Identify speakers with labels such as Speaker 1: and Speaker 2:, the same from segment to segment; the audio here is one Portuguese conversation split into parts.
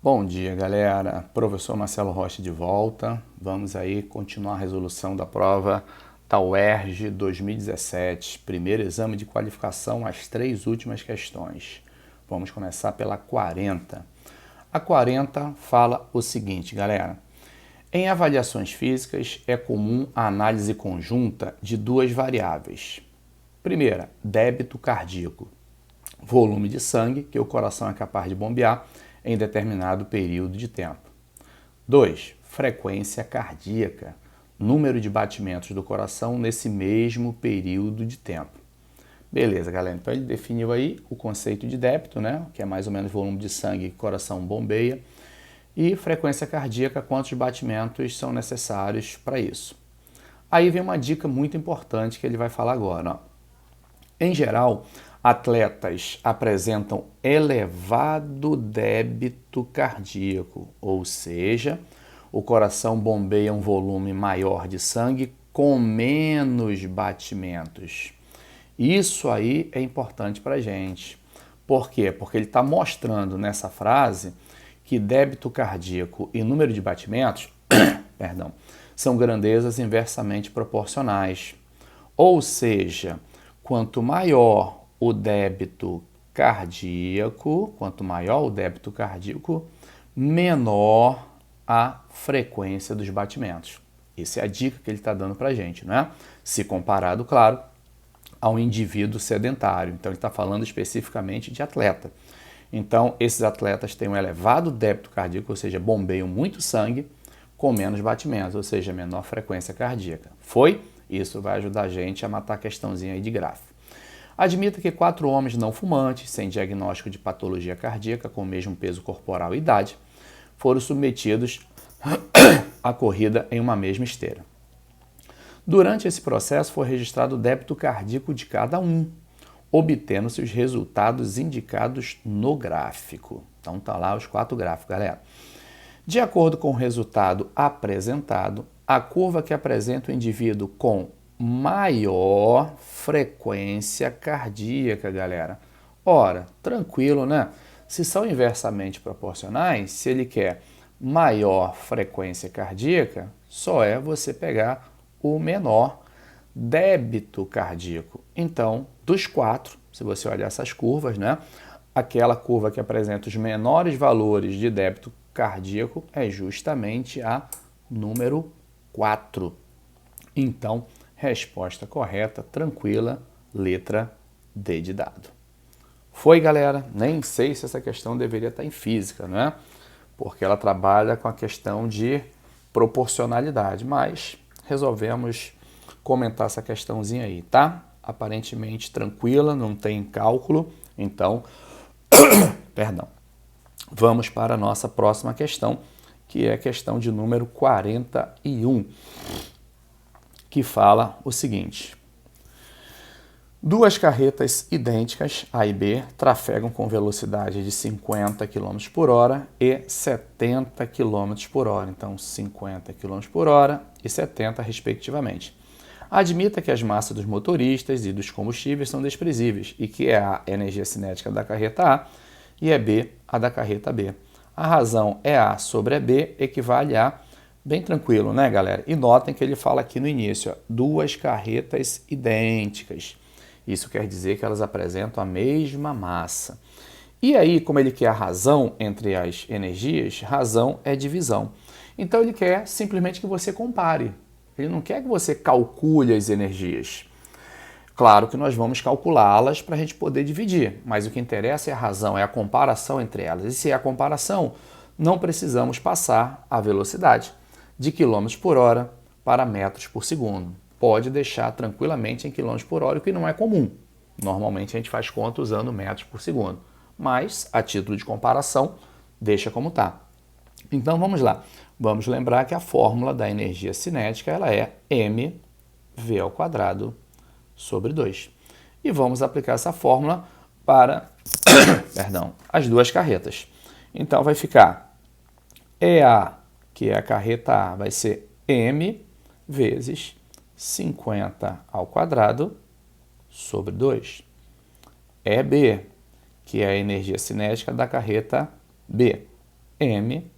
Speaker 1: Bom dia, galera. Professor Marcelo Rocha de volta. Vamos aí continuar a resolução da prova da UERJ 2017, primeiro exame de qualificação, as três últimas questões. Vamos começar pela 40. A 40 fala o seguinte, galera. Em avaliações físicas, é comum a análise conjunta de duas variáveis. Primeira, débito cardíaco, volume de sangue que o coração é capaz de bombear em determinado período de tempo. 2. Frequência cardíaca, número de batimentos do coração nesse mesmo período de tempo. Beleza, galera. Então ele definiu aí o conceito de débito, né? Que é mais ou menos volume de sangue que o coração bombeia. E frequência cardíaca, quantos batimentos são necessários para isso. Aí vem uma dica muito importante que ele vai falar agora, ó. Em geral, atletas apresentam elevado débito cardíaco, ou seja, o coração bombeia um volume maior de sangue com menos batimentos. Isso aí é importante para a gente. Por quê? Porque ele está mostrando nessa frase que débito cardíaco e número de batimentos são grandezas inversamente proporcionais. Ou seja, quanto maior o débito cardíaco, menor a frequência dos batimentos. Essa é a dica que ele está dando para a gente, não é? Se comparado, claro, ao indivíduo sedentário. Então, ele está falando especificamente de atleta. Então, esses atletas têm um elevado débito cardíaco, ou seja, bombeiam muito sangue com menos batimentos, ou seja, menor frequência cardíaca. Foi? Isso vai ajudar a gente a matar a questãozinha aí de grafo. Admita que 4 homens não fumantes, sem diagnóstico de patologia cardíaca, com o mesmo peso corporal e idade, foram submetidos à corrida em uma mesma esteira. Durante esse processo foi registrado o débito cardíaco de cada um, obtendo-se os resultados indicados no gráfico. Então tá lá os 4 gráficos, galera. De acordo com o resultado apresentado, a curva que apresenta o indivíduo com maior frequência cardíaca, galera. Ora, tranquilo, né? Se são inversamente proporcionais, se ele quer maior frequência cardíaca, só é você pegar o menor débito cardíaco. Então, dos 4, se você olhar essas curvas, né? Aquela curva que apresenta os menores valores de débito cardíaco é justamente a número 4. Então, resposta correta, tranquila, letra D de dado. Foi, galera? Nem sei se essa questão deveria estar em física, não é? Porque ela trabalha com a questão de proporcionalidade, mas resolvemos comentar essa questãozinha aí, tá? Aparentemente tranquila, não tem cálculo, então, vamos para a nossa próxima questão, que é a questão de número 41, que fala o seguinte. Duas carretas idênticas, A e B, trafegam com velocidade de 50 km por hora e 70 km por hora. Então, 50 km por hora e 70, respectivamente. Admita que as massas dos motoristas e dos combustíveis são desprezíveis e que A é a energia cinética da carreta A e é B a da carreta B. A razão é A sobre B equivale a, bem tranquilo, né, galera? E notem que ele fala aqui no início, ó, duas carretas idênticas. Isso quer dizer que elas apresentam a mesma massa. E aí, como ele quer a razão entre as energias, razão é divisão. Então ele quer simplesmente que você compare. Ele não quer que você calcule as energias. Claro que nós vamos calculá-las para a gente poder dividir, mas o que interessa é a razão, é a comparação entre elas. E se é a comparação, não precisamos passar a velocidade de km por hora para metros por segundo. Pode deixar tranquilamente em km por hora, o que não é comum. Normalmente a gente faz conta usando metros por segundo, mas a título de comparação, deixa como está. Então vamos lá. Vamos lembrar que a fórmula da energia cinética ela é mv² sobre 2. E vamos aplicar essa fórmula para as duas carretas. Então vai ficar EA, que é a carreta A, vai ser m vezes 50² sobre 2. EB, que é a energia cinética da carreta B, m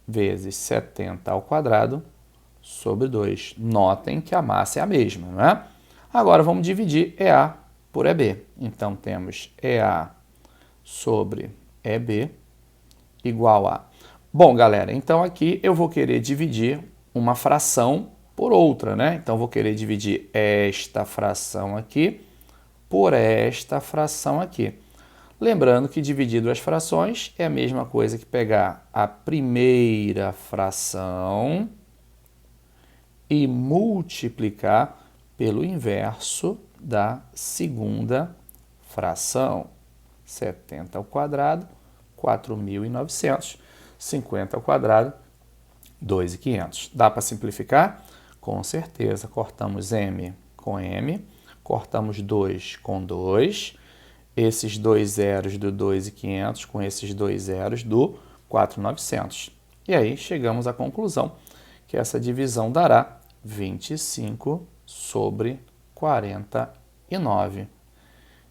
Speaker 1: vezes 70 ao quadrado sobre 2. Notem que a massa é a mesma, não é? Agora vamos dividir EA por EB. Então temos EA sobre EB igual a... Bom, galera, então aqui eu vou querer dividir uma fração por outra, né? Então vou querer dividir esta fração aqui por esta fração aqui. Lembrando que dividir duas frações é a mesma coisa que pegar a primeira fração e multiplicar pelo inverso da segunda fração. 70 ao quadrado, 4.900. 50 ao quadrado, 2.500. Dá para simplificar? Com certeza. Cortamos m com m, cortamos 2 com 2. Esses dois zeros do 2.500 com esses dois zeros do 4.900. E aí chegamos à conclusão que essa divisão dará 25 sobre 49.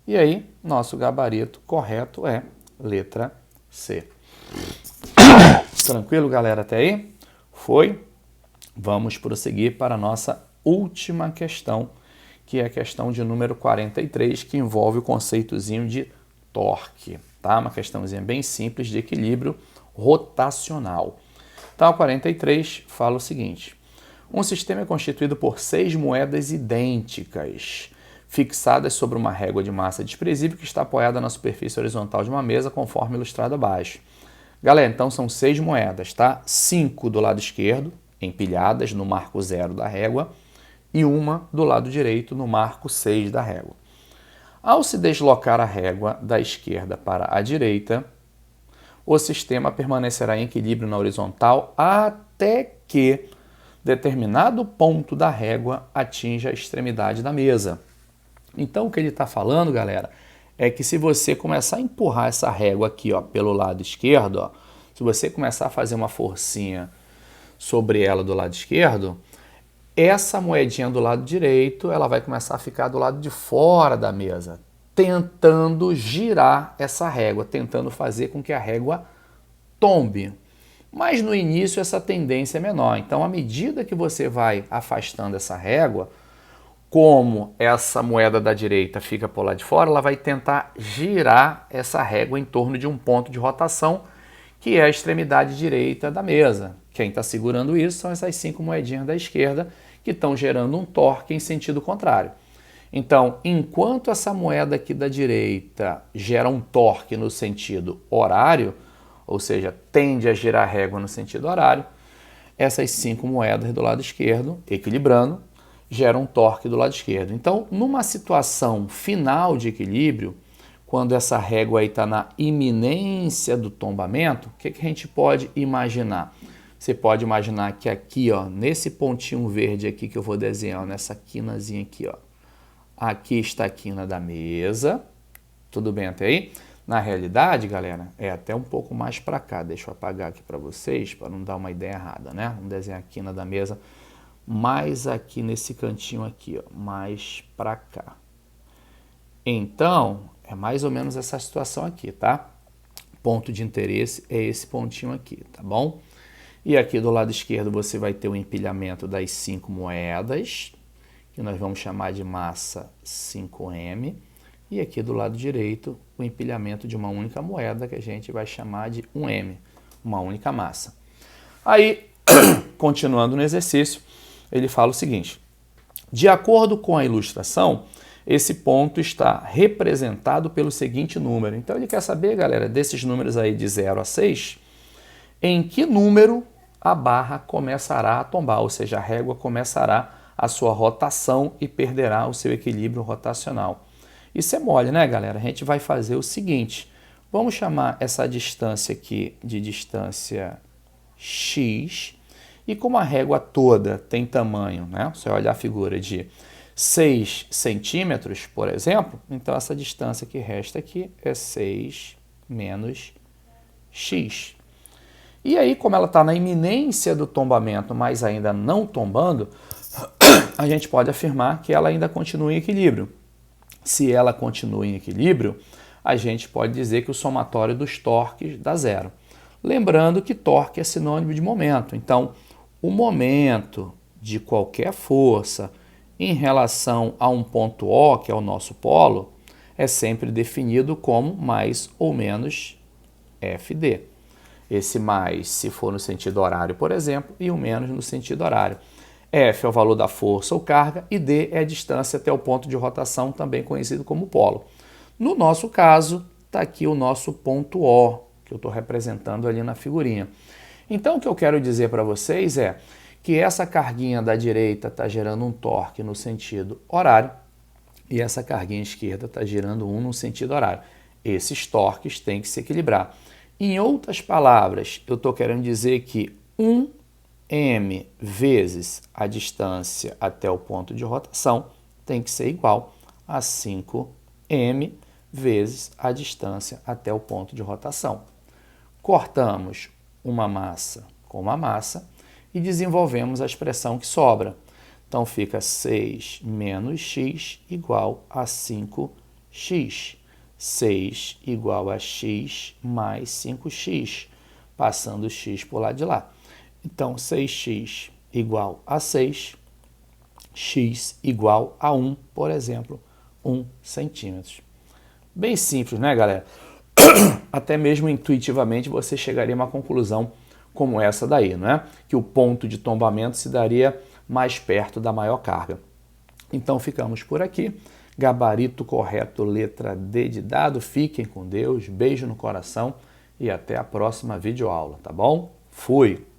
Speaker 1: E aí, nosso gabarito correto é letra C. Tranquilo, galera, até aí? Foi? Vamos prosseguir para a nossa última questão, que é a questão de número 43, que envolve o conceitozinho de torque, tá? Uma questãozinha bem simples de equilíbrio rotacional. Então, a 43 fala o seguinte: um sistema é constituído por 6 moedas idênticas, fixadas sobre uma régua de massa desprezível que está apoiada na superfície horizontal de uma mesa, conforme ilustrado abaixo. Galera, então são 6 moedas, tá? 5 do lado esquerdo, empilhadas no marco 0 da régua, e uma do lado direito no marco 6 da régua. Ao se deslocar a régua da esquerda para a direita, o sistema permanecerá em equilíbrio na horizontal até que determinado ponto da régua atinja a extremidade da mesa. Então, o que ele está falando, galera, é que se você começar a empurrar essa régua aqui, ó, pelo lado esquerdo, ó, se você começar a fazer uma forcinha sobre ela do lado esquerdo, essa moedinha do lado direito, ela vai começar a ficar do lado de fora da mesa, tentando girar essa régua, tentando fazer com que a régua tombe. Mas no início essa tendência é menor. Então, à medida que você vai afastando essa régua, como essa moeda da direita fica por lá de fora, ela vai tentar girar essa régua em torno de um ponto de rotação, que é a extremidade direita da mesa. Quem está segurando isso são essas 5 moedinhas da esquerda, que estão gerando um torque em sentido contrário. Então, enquanto essa moeda aqui da direita gera um torque no sentido horário, ou seja, tende a girar a régua no sentido horário, essas 5 moedas do lado esquerdo, equilibrando, geram um torque do lado esquerdo. Então, numa situação final de equilíbrio, quando essa régua está na iminência do tombamento, o que a gente pode imaginar? Você pode imaginar que aqui, ó, nesse pontinho verde aqui que eu vou desenhar, nessa quinazinha aqui, ó, aqui está a quina da mesa. Tudo bem até aí? Na realidade, galera, é até um pouco mais para cá. Deixa eu apagar aqui para vocês, para não dar uma ideia errada, né? Vamos desenhar a quina da mesa mais aqui nesse cantinho aqui, ó, mais para cá. Então, é mais ou menos essa situação aqui, tá? Ponto de interesse é esse pontinho aqui, tá bom? E aqui do lado esquerdo você vai ter o empilhamento das 5 moedas, que nós vamos chamar de massa 5M. E aqui do lado direito, o empilhamento de uma única moeda, que a gente vai chamar de 1M, uma única massa. Aí, continuando no exercício, ele fala o seguinte: de acordo com a ilustração, esse ponto está representado pelo seguinte número. Então, ele quer saber, galera, desses números aí de 0 a 6, em que número a barra começará a tombar, ou seja, a régua começará a sua rotação e perderá o seu equilíbrio rotacional. Isso é mole, né, galera? A gente vai fazer o seguinte: vamos chamar essa distância aqui de distância x, e como a régua toda tem tamanho, né? Você olha a figura de 6 centímetros, por exemplo, então essa distância que resta aqui é 6 menos x. E aí, como ela está na iminência do tombamento, mas ainda não tombando, a gente pode afirmar que ela ainda continua em equilíbrio. Se ela continua em equilíbrio, a gente pode dizer que o somatório dos torques dá 0. Lembrando que torque é sinônimo de momento. Então, o momento de qualquer força em relação a um ponto O, que é o nosso polo, é sempre definido como mais ou menos FD. Esse mais se for no sentido horário, por exemplo, e o menos no sentido horário. F é o valor da força ou carga e D é a distância até o ponto de rotação, também conhecido como polo. No nosso caso, está aqui o nosso ponto O, que eu estou representando ali na figurinha. Então, o que eu quero dizer para vocês é que essa carguinha da direita está gerando um torque no sentido horário e essa carguinha esquerda está gerando um no sentido horário. Esses torques têm que se equilibrar. Em outras palavras, eu estou querendo dizer que 1m vezes a distância até o ponto de rotação tem que ser igual a 5m vezes a distância até o ponto de rotação. Cortamos uma massa com uma massa e desenvolvemos a expressão que sobra. Então fica 6 menos x igual a 5x. 6 igual a x mais 5x, passando o x por lá de lá. Então 6x igual a 6, x igual a 1, por exemplo, 1 centímetros. Bem simples, né, galera? Até mesmo intuitivamente você chegaria a uma conclusão como essa daí, não é? Que o ponto de tombamento se daria mais perto da maior carga. Então ficamos por aqui. Gabarito correto, letra D de dado. Fiquem com Deus, beijo no coração e até a próxima videoaula, tá bom? Fui!